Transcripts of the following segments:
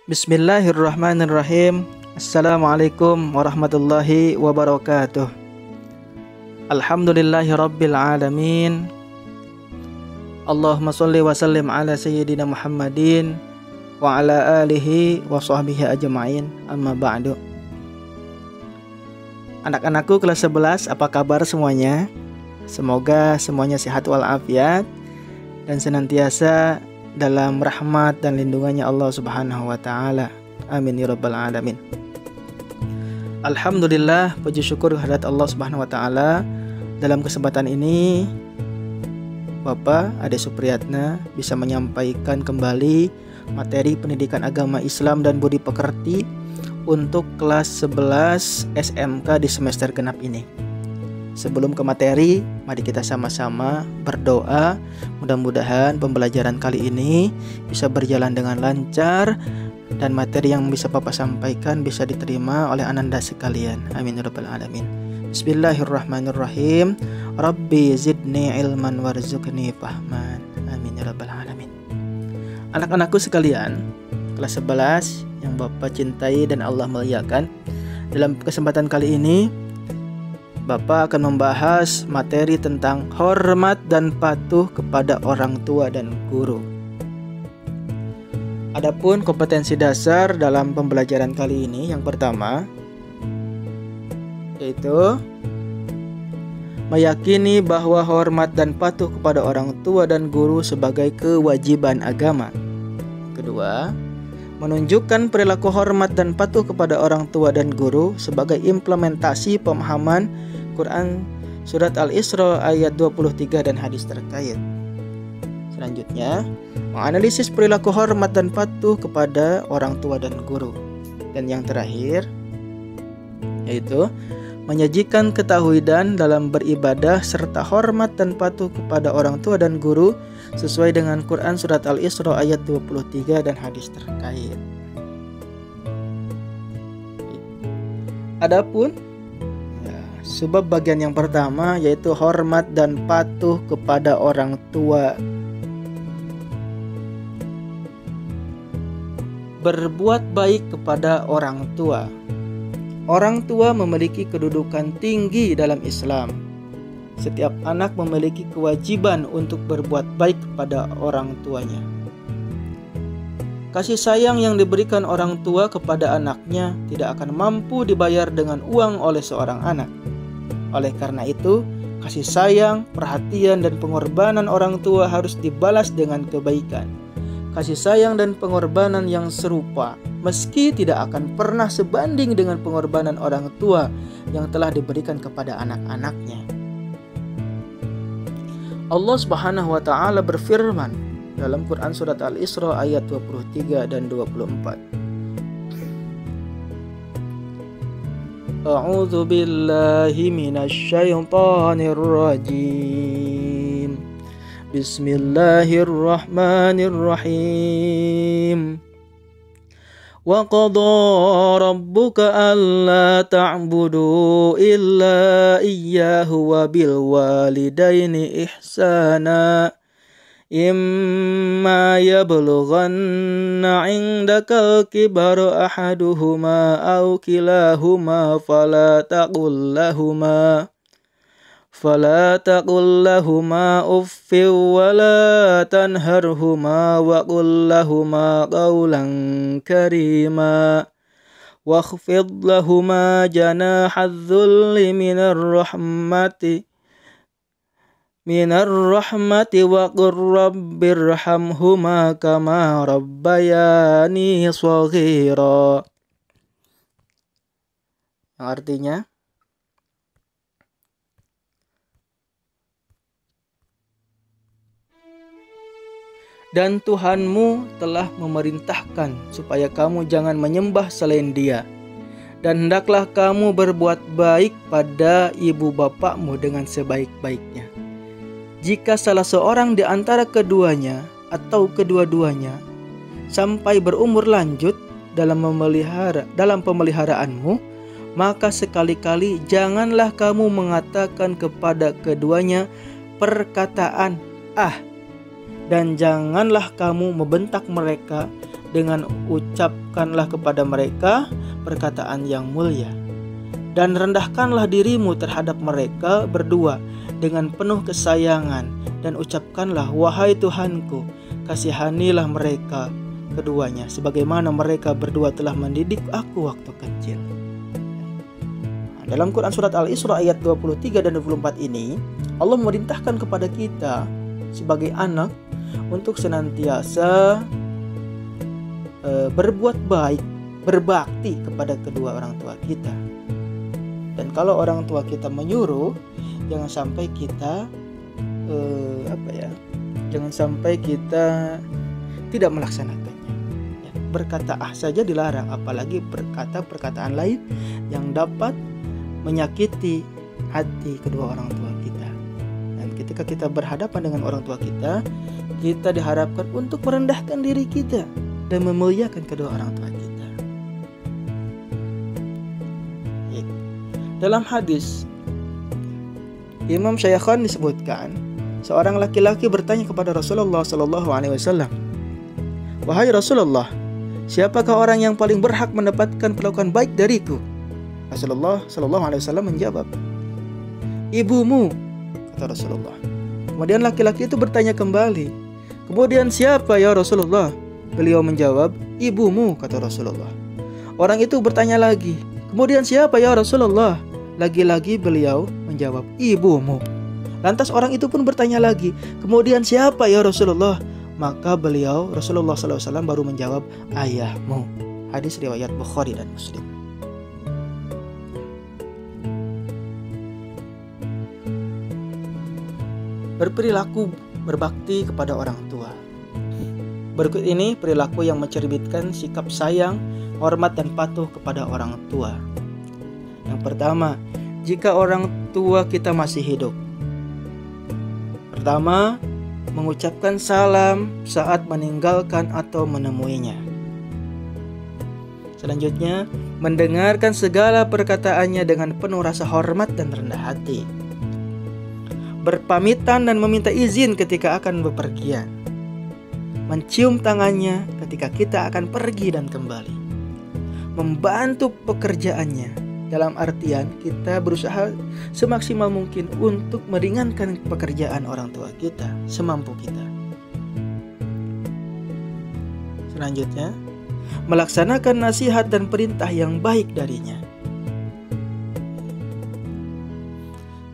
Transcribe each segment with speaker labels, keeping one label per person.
Speaker 1: Bismillahirrahmanirrahim. Assalamualaikum warahmatullahi wabarakatuh. Alhamdulillahi rabbil alamin. Allahumma sholli wa sallim ala sayyidina Muhammadin wa ala alihi wa sahbihi ajma'in. Amma ba'du. Anak-anakku kelas 11, apa kabar semuanya? Semoga semuanya sehat walafiat dan senantiasa dalam rahmat dan lindungannya Allah Subhanahu wa taala. Amin ya rabbal alamin. Alhamdulillah, puji syukur kehadirat Allah Subhanahu wa taala. Dalam kesempatan ini Bapak Ade Supriyatna bisa menyampaikan kembali materi pendidikan agama Islam dan budi pekerti untuk kelas 11 SMK di semester genap ini. Sebelum ke materi, mari kita sama-sama berdoa. Mudah-mudahan pembelajaran kali ini bisa berjalan dengan lancar dan materi yang bisa Bapak sampaikan bisa diterima oleh ananda sekalian. Amin ya rabbal alamin. Bismillahirrahmanirrahim. Rabbi zidni ilman warzuqni fahman. Amin ya rabbal alamin. Anak-anakku sekalian, kelas 11 yang Bapak cintai dan Allah muliakan, dalam kesempatan kali ini Bapak akan membahas materi tentang hormat dan patuh kepada orang tua dan guru. Adapun kompetensi dasar dalam pembelajaran kali ini yang pertama yaitu meyakini bahwa hormat dan patuh kepada orang tua dan guru sebagai kewajiban agama. Kedua, menunjukkan perilaku hormat dan patuh kepada orang tua dan guru sebagai implementasi pemahaman Quran Surat Al-Isra ayat 23 dan hadis terkait. Selanjutnya, menganalisis perilaku hormat dan patuh kepada orang tua dan guru. Dan yang terakhir, yaitu menyajikan ketauhidan dalam beribadah serta hormat dan patuh kepada orang tua dan guru sesuai dengan Quran Surat Al-Isra ayat 23 dan hadis terkait. Adapun sebab bagian yang pertama yaitu hormat dan patuh kepada orang tua. Berbuat baik kepada orang tua. Orang tua memiliki kedudukan tinggi dalam Islam. Setiap anak memiliki kewajiban untuk berbuat baik kepada orang tuanya. Kasih sayang yang diberikan orang tua kepada anaknya tidak akan mampu dibayar dengan uang oleh seorang anak. Oleh karena itu, kasih sayang, perhatian, dan pengorbanan orang tua harus dibalas dengan kebaikan. Kasih sayang dan pengorbanan yang serupa, meski tidak akan pernah sebanding dengan pengorbanan orang tua yang telah diberikan kepada anak-anaknya. Allah Subhanahu wa taala berfirman dalam Quran Surat Al-Isra ayat 23 dan 24. A'udzu billahi minasy syaithanir rajim. Bismillahirrahmanirrahim. Wa qadha rabbuka alla ta'budu illa iyyahu wa bil walidaini ihsana. Imma yablughanna 'indakal kibaru ahaduhuma aw kilahuma fala taqul lahuma uffin wa la tanharhuma wa qul lahuma qawlan karima wakhfid lahuma janahadh-dhulli minar rahmati wa qur rabbirhamhuma kama rabbayani shaghira. Yang artinya, dan Tuhanmu telah memerintahkan supaya kamu jangan menyembah selain Dia, dan hendaklah kamu berbuat baik pada ibu bapakmu dengan sebaik-baiknya. Jika salah seorang di antara keduanya atau kedua-duanya sampai berumur lanjut dalam pemeliharaanmu, maka sekali-kali janganlah kamu mengatakan kepada keduanya perkataan "ah", dan janganlah kamu membentak mereka dengan ucapkanlah kepada mereka perkataan yang mulia, dan rendahkanlah dirimu terhadap mereka berdua dengan penuh kesayangan, dan ucapkanlah, wahai Tuhanku, kasihanilah mereka keduanya sebagaimana mereka berdua telah mendidik aku waktu kecil. Dalam Quran Surat Al-Isra ayat 23 dan 24 ini, Allah memerintahkan kepada kita sebagai anak untuk senantiasa berbuat baik, berbakti kepada kedua orang tua kita. Dan kalau orang tua kita menyuruh, jangan sampai kita jangan sampai kita tidak melaksanakannya. Ya, berkata saja dilarang, apalagi berkata perkataan lain yang dapat menyakiti hati kedua orang tua kita. Dan ketika kita berhadapan dengan orang tua kita, kita diharapkan untuk merendahkan diri kita dan memuliakan kedua orang tua kita. Dalam hadis Imam Syaikhan disebutkan, seorang laki-laki bertanya kepada Rasulullah SAW, wahai Rasulullah, siapakah orang yang paling berhak mendapatkan perlakuan baik dariku? Rasulullah SAW menjawab, ibumu, kata Rasulullah. Kemudian laki-laki itu bertanya kembali, kemudian siapa ya Rasulullah? Beliau menjawab, ibumu, kata Rasulullah. Orang itu bertanya lagi, kemudian siapa ya Rasulullah? Lagi-lagi beliau menjawab, ibumu. Lantas orang itu pun bertanya lagi, kemudian siapa ya Rasulullah? Maka beliau, Rasulullah SAW, baru menjawab, ayahmu. Hadis riwayat Bukhari dan Muslim. Berperilaku berbakti kepada orang tua. Berikut ini perilaku yang mencerminkan sikap sayang, hormat, dan patuh kepada orang tua. Yang pertama, jika orang tua kita masih hidup. Pertama, mengucapkan salam saat meninggalkan atau menemuinya. Selanjutnya, mendengarkan segala perkataannya dengan penuh rasa hormat dan rendah hati. Berpamitan dan meminta izin ketika akan bepergian. Mencium tangannya ketika kita akan pergi dan kembali. Membantu pekerjaannya, dalam artian kita berusaha semaksimal mungkin untuk meringankan pekerjaan orang tua kita semampu kita. Selanjutnya, melaksanakan nasihat dan perintah yang baik darinya.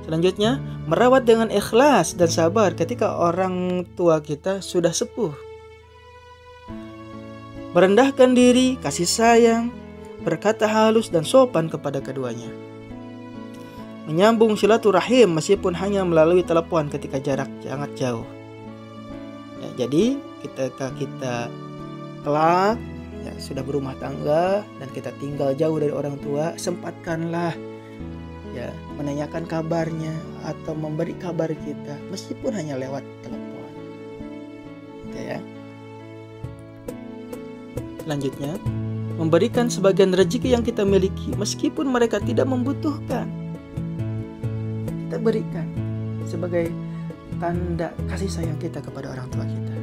Speaker 1: Selanjutnya, merawat dengan ikhlas dan sabar ketika orang tua kita sudah sepuh. Merendahkan diri, kasih sayang, berkata halus dan sopan kepada keduanya. Menyambung silaturahim meskipun hanya melalui telepon ketika jarak sangat jauh. Ya, jadi ketika kita kelak sudah berumah tangga dan kita tinggal jauh dari orang tua, sempatkanlah menanyakan kabarnya atau memberi kabar kita meskipun hanya lewat telepon. Ya. Selanjutnya, memberikan sebagian rezeki yang kita miliki meskipun mereka tidak membutuhkan. Kita berikan sebagai tanda kasih sayang kita kepada orang tua kita.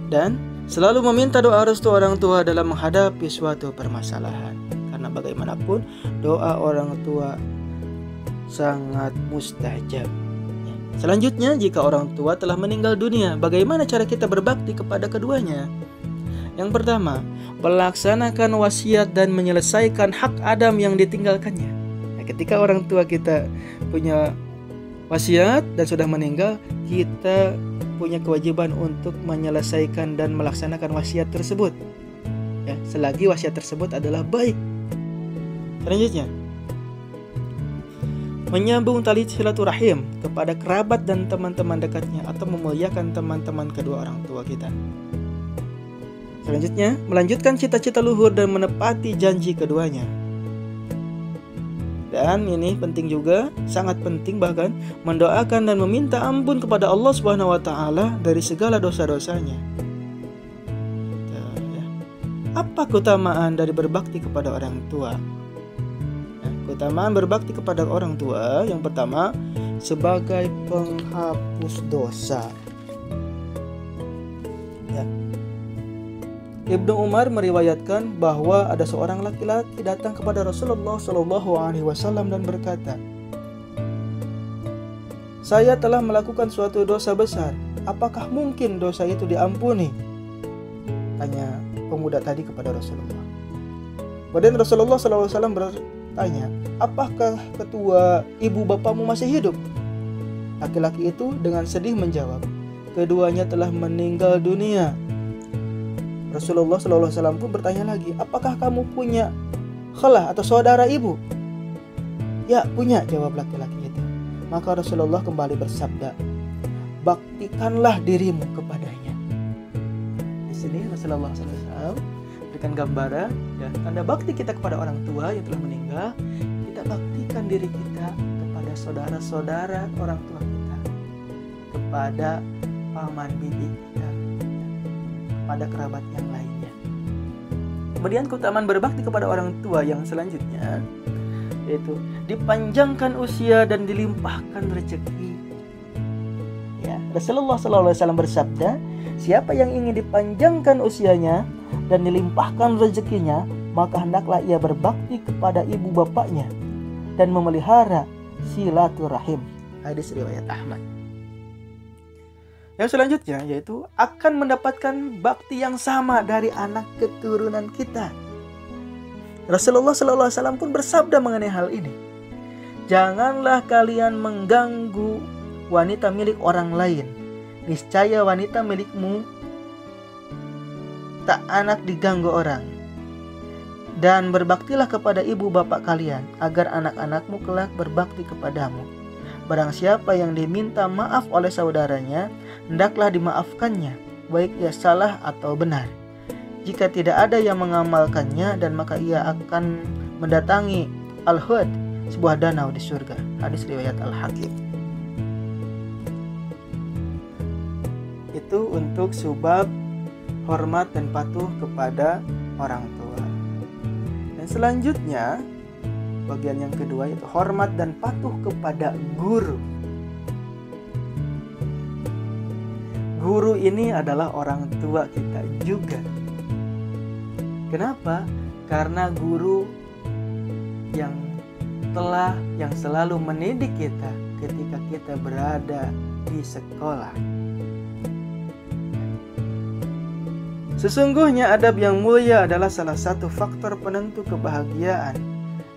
Speaker 1: Dan selalu meminta doa restu orang tua dalam menghadapi suatu permasalahan. Karena bagaimanapun doa orang tua sangat mustajab. Selanjutnya, jika orang tua telah meninggal dunia, bagaimana cara kita berbakti kepada keduanya? Yang pertama, melaksanakan wasiat dan menyelesaikan hak Adam yang ditinggalkannya. Ketika orang tua kita punya wasiat dan sudah meninggal, kita punya kewajiban untuk menyelesaikan dan melaksanakan wasiat tersebut. Selagi wasiat tersebut adalah baik. Selanjutnya, menyambung tali silaturahim kepada kerabat dan teman-teman dekatnya atau memuliakan teman-teman kedua orang tua kita. Selanjutnya, melanjutkan cita-cita luhur dan menepati janji keduanya. Dan ini penting juga, sangat penting bahkan, mendoakan dan meminta ampun kepada Allah Subhanahu wa taala dari segala dosa-dosanya. Apa keutamaan dari berbakti kepada orang tua? Keutamaan berbakti kepada orang tua, yang pertama, sebagai penghapus dosa. Ibnu Umar meriwayatkan bahwa ada seorang laki-laki datang kepada Rasulullah SAW dan berkata, "Saya telah melakukan suatu dosa besar. Apakah mungkin dosa itu diampuni?" Tanya pemuda tadi kepada Rasulullah. Kemudian Rasulullah SAW bertanya, "Apakah kedua ibu bapamu masih hidup?" Laki-laki itu dengan sedih menjawab, "Keduanya telah meninggal dunia." Rasulullah SAW pun bertanya lagi, "Apakah kamu punya khalah atau saudara ibu?" "Ya, punya," jawab laki-laki itu. Maka Rasulullah kembali bersabda, "Baktikanlah dirimu kepadanya." Di sini Rasulullah SAW berikan gambaran, ya, tanda bakti kita kepada orang tua yang telah meninggal. Kita baktikan diri kita kepada saudara-saudara orang tua kita, kepada paman bibi kita, pada kerabat yang lainnya. Kemudian keutamaan berbakti kepada orang tua yang selanjutnya yaitu dipanjangkan usia dan dilimpahkan rezeki. Ya, Rasulullah SAW bersabda, "Siapa yang ingin dipanjangkan usianya dan dilimpahkan rezekinya, maka hendaklah ia berbakti kepada ibu bapaknya dan memelihara silaturahim." Hadis riwayat Ahmad. Yang selanjutnya yaitu akan mendapatkan bakti yang sama dari anak keturunan kita. Rasulullah SAW pun bersabda mengenai hal ini, "Janganlah kalian mengganggu wanita milik orang lain. Niscaya wanita milikmu tak anak diganggu orang. Dan berbaktilah kepada ibu bapak kalian, agar anak-anakmu kelak berbakti kepadamu. Barang siapa yang diminta maaf oleh saudaranya, hendaklah dimaafkannya, baik ia salah atau benar. Jika tidak ada yang mengamalkannya, dan maka ia akan mendatangi Al-Hud, sebuah danau di surga." Hadis riwayat Al-Hakim. Itu untuk sebab hormat dan patuh kepada orang tua. Dan selanjutnya bagian yang kedua yaitu hormat dan patuh kepada guru. Guru ini adalah orang tua kita juga. Kenapa? Karena guru yang selalu mendidik kita ketika kita berada di sekolah. Sesungguhnya adab yang mulia adalah salah satu faktor penentu kebahagiaan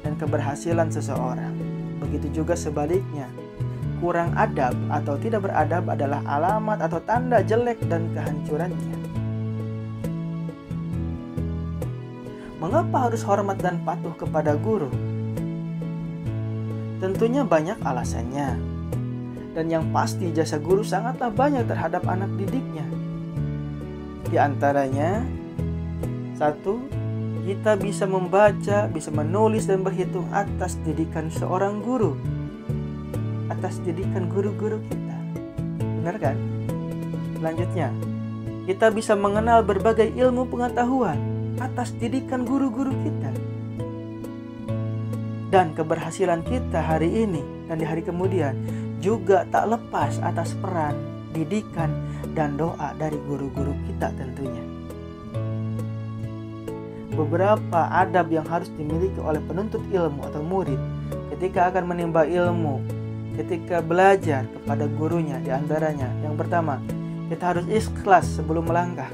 Speaker 1: dan keberhasilan seseorang. Begitu juga sebaliknya, kurang adab atau tidak beradab adalah alamat atau tanda jelek dan kehancurannya. Mengapa harus hormat dan patuh kepada guru? Tentunya banyak alasannya. Dan yang pasti jasa guru sangatlah banyak terhadap anak didiknya. Di antaranya, 1. Kita bisa membaca, bisa menulis dan berhitung atas didikan seorang guru, atas didikan guru-guru kita. Benar kan? Selanjutnya, kita bisa mengenal berbagai ilmu pengetahuan atas didikan guru-guru kita. Dan keberhasilan kita hari ini dan di hari kemudian juga tak lepas atas peran, didikan, dan doa dari guru-guru kita tentunya. Beberapa adab yang harus dimiliki oleh penuntut ilmu atau murid ketika akan menimba ilmu, ketika belajar kepada gurunya, di antaranya yang pertama, kita harus ikhlas sebelum melangkah.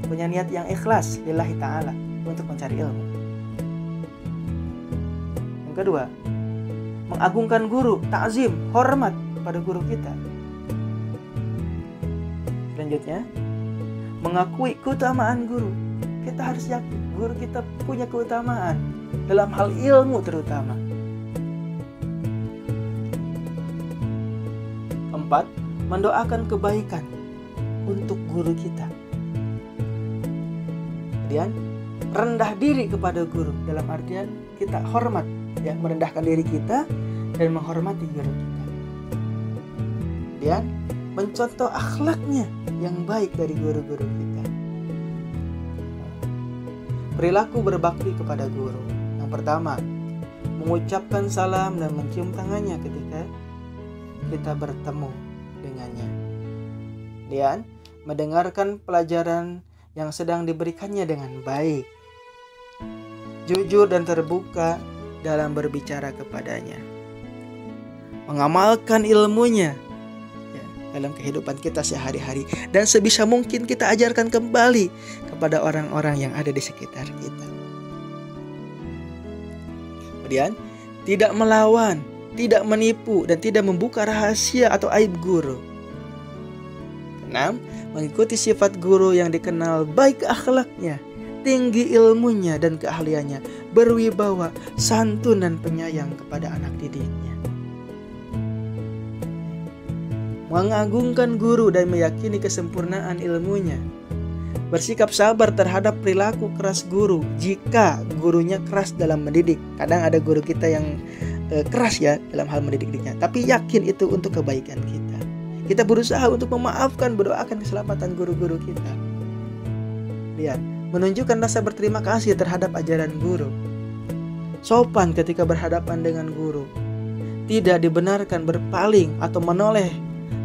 Speaker 1: Punya niat yang ikhlas lillahi ta'ala untuk mencari ilmu. Yang kedua, mengagungkan guru, ta'zim, hormat pada guru kita. Selanjutnya, mengakui keutamaan guru. Kita harus yakin guru kita punya keutamaan dalam hal ilmu terutama. 4. Mendoakan kebaikan untuk guru kita. Kemudian rendah diri kepada guru, dalam artian kita hormat, ya, merendahkan diri kita dan menghormati guru kita. Kemudian mencontoh akhlaknya yang baik dari guru-guru kita. Perilaku berbakti kepada guru. Yang pertama, mengucapkan salam dan mencium tangannya ketika kita bertemu dengannya. Kemudian mendengarkan pelajaran yang sedang diberikannya dengan baik, jujur dan terbuka dalam berbicara kepadanya, mengamalkan ilmunya ya, dalam kehidupan kita sehari-hari, dan sebisa mungkin kita ajarkan kembali kepada orang-orang yang ada di sekitar kita. Kemudian, tidak melawan, tidak menipu, dan tidak membuka rahasia atau aib guru. 6. Mengikuti sifat guru yang dikenal baik akhlaknya, tinggi ilmunya dan keahliannya, berwibawa, santun dan penyayang kepada anak didiknya. Mengagungkan guru dan meyakini kesempurnaan ilmunya. Bersikap sabar terhadap perilaku keras guru jika gurunya keras dalam mendidik. Kadang ada guru kita yang keras ya dalam hal mendidik-didiknya, tapi yakin itu untuk kebaikan kita. Kita berusaha untuk memaafkan, berdoakan keselamatan guru-guru kita. Lihat, menunjukkan rasa berterima kasih terhadap ajaran guru. Sopan ketika berhadapan dengan guru. Tidak dibenarkan berpaling atau menoleh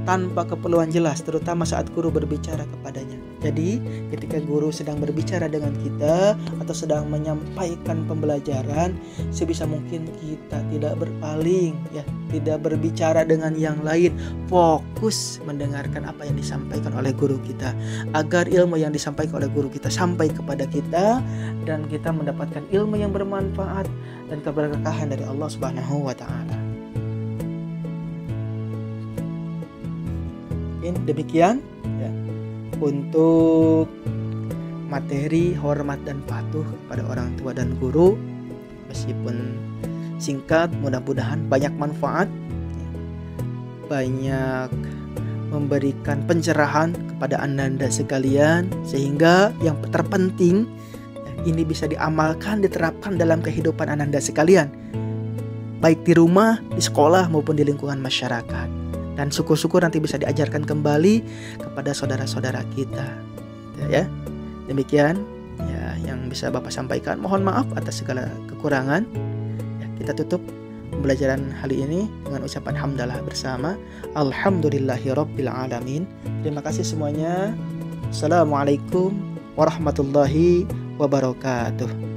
Speaker 1: tanpa keperluan jelas, terutama saat guru berbicara kepadanya. Jadi, ketika guru sedang berbicara dengan kita atau sedang menyampaikan pembelajaran, sebisa mungkin kita tidak berpaling, ya, tidak berbicara dengan yang lain, fokus mendengarkan apa yang disampaikan oleh guru kita, agar ilmu yang disampaikan oleh guru kita sampai kepada kita dan kita mendapatkan ilmu yang bermanfaat dan keberkahan dari Allah Subhanahu wa taala. Demikian ya, untuk materi hormat dan patuh kepada orang tua dan guru. Meskipun singkat, mudah-mudahan banyak manfaat, banyak memberikan pencerahan kepada Anda sekalian, sehingga yang terpenting ini bisa diamalkan, diterapkan dalam kehidupan Anda sekalian, baik di rumah, di sekolah maupun di lingkungan masyarakat. Dan syukur-syukur nanti bisa diajarkan kembali kepada saudara-saudara kita. Ya, demikian ya yang bisa Bapak sampaikan. Mohon maaf atas segala kekurangan. Ya, kita tutup pembelajaran hari ini dengan ucapan hamdalah bersama. Alhamdulillahirabbil alamin. Terima kasih semuanya. Assalamualaikum warahmatullahi wabarakatuh.